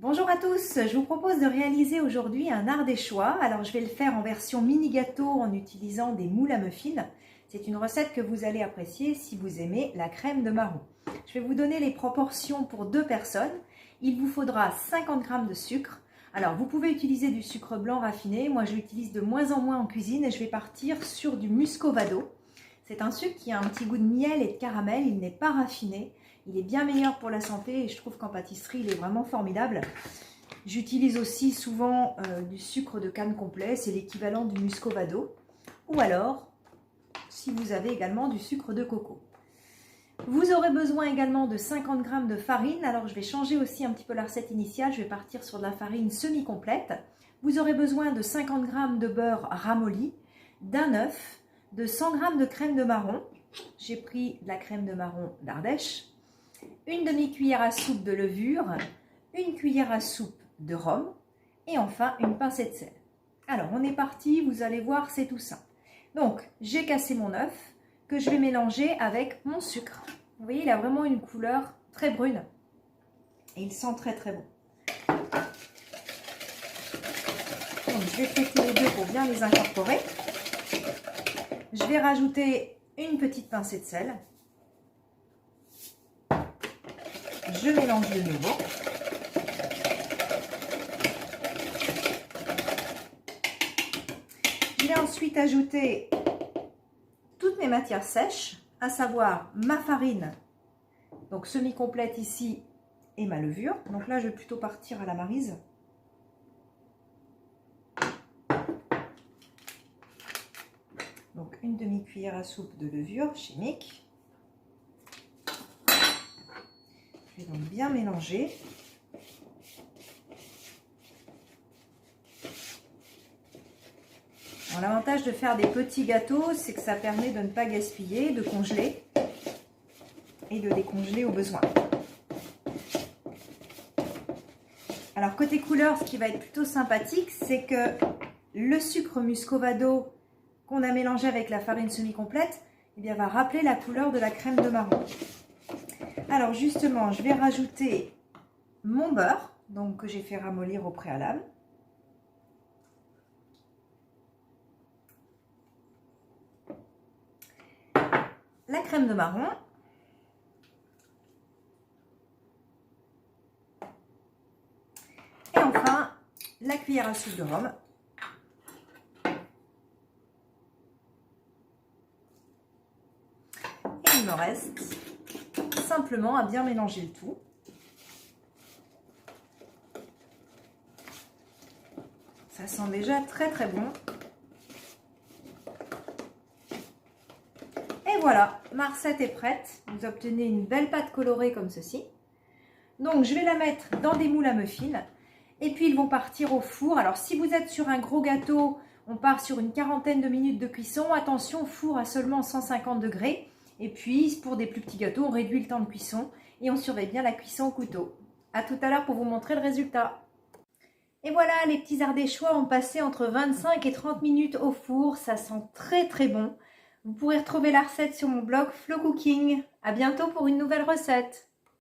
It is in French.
Bonjour à tous, je vous propose de réaliser aujourd'hui un ardéchois. Alors je vais le faire en version mini gâteau en utilisant des moules à muffins. C'est une recette que vous allez apprécier si vous aimez la crème de marron. Je vais vous donner les proportions pour 2 personnes. Il vous faudra 50 g de sucre. Alors vous pouvez utiliser du sucre blanc raffiné, moi je l'utilise de moins en moins en cuisine et je vais partir sur du muscovado. C'est un sucre qui a un petit goût de miel et de caramel, il n'est pas raffiné. Il est bien meilleur pour la santé et je trouve qu'en pâtisserie, il est vraiment formidable. J'utilise aussi souvent du sucre de canne complet, c'est l'équivalent du muscovado. Ou alors, si vous avez également du sucre de coco. Vous aurez besoin également de 50 g de farine. Alors, je vais changer aussi un petit peu la recette initiale. Je vais partir sur de la farine semi-complète. Vous aurez besoin de 50 g de beurre ramolli, d'un œuf, de 100 g de crème de marron. J'ai pris de la crème de marron d'Ardèche. Une demi-cuillère à soupe de levure, une cuillère à soupe de rhum et enfin une pincée de sel. Alors on est parti, vous allez voir, c'est tout simple. Donc j'ai cassé mon œuf que je vais mélanger avec mon sucre. Vous voyez, il a vraiment une couleur très brune et il sent très très bon. Donc je vais fouetter les deux pour bien les incorporer. Je vais rajouter une petite pincée de sel. Je mélange de nouveau. Je vais ensuite ajouter toutes mes matières sèches, à savoir ma farine, donc semi-complète ici, et ma levure. Donc là, je vais plutôt partir à la maryse. Donc une demi-cuillère à soupe de levure chimique. Je vais donc bien mélanger. L'avantage de faire des petits gâteaux, c'est que ça permet de ne pas gaspiller, de congeler et de décongeler au besoin. Alors côté couleur, ce qui va être plutôt sympathique, c'est que le sucre muscovado qu'on a mélangé avec la farine semi-complète, eh bien, va rappeler la couleur de la crème de marron. Alors justement, je vais rajouter mon beurre, donc que j'ai fait ramollir au préalable. La crème de marron. Et enfin, la cuillère à soupe de rhum. Et il me reste simplement à bien mélanger le tout. Ça sent déjà très très bon. Et voilà, ma recette est prête. Vous obtenez une belle pâte colorée comme ceci. Donc je vais la mettre dans des moules à muffins. Et puis ils vont partir au four. Alors si vous êtes sur un gros gâteau, on part sur une quarantaine de minutes de cuisson. Attention, four à seulement 150 degrés. Et puis pour des plus petits gâteaux, on réduit le temps de cuisson. Et on surveille bien la cuisson au couteau. A tout à l'heure pour vous montrer le résultat. Et voilà, les petits ardéchois ont passé entre 25 et 30 minutes au four. Ça sent très très bon. Vous pourrez retrouver la recette sur mon blog Flow Cooking. À bientôt pour une nouvelle recette.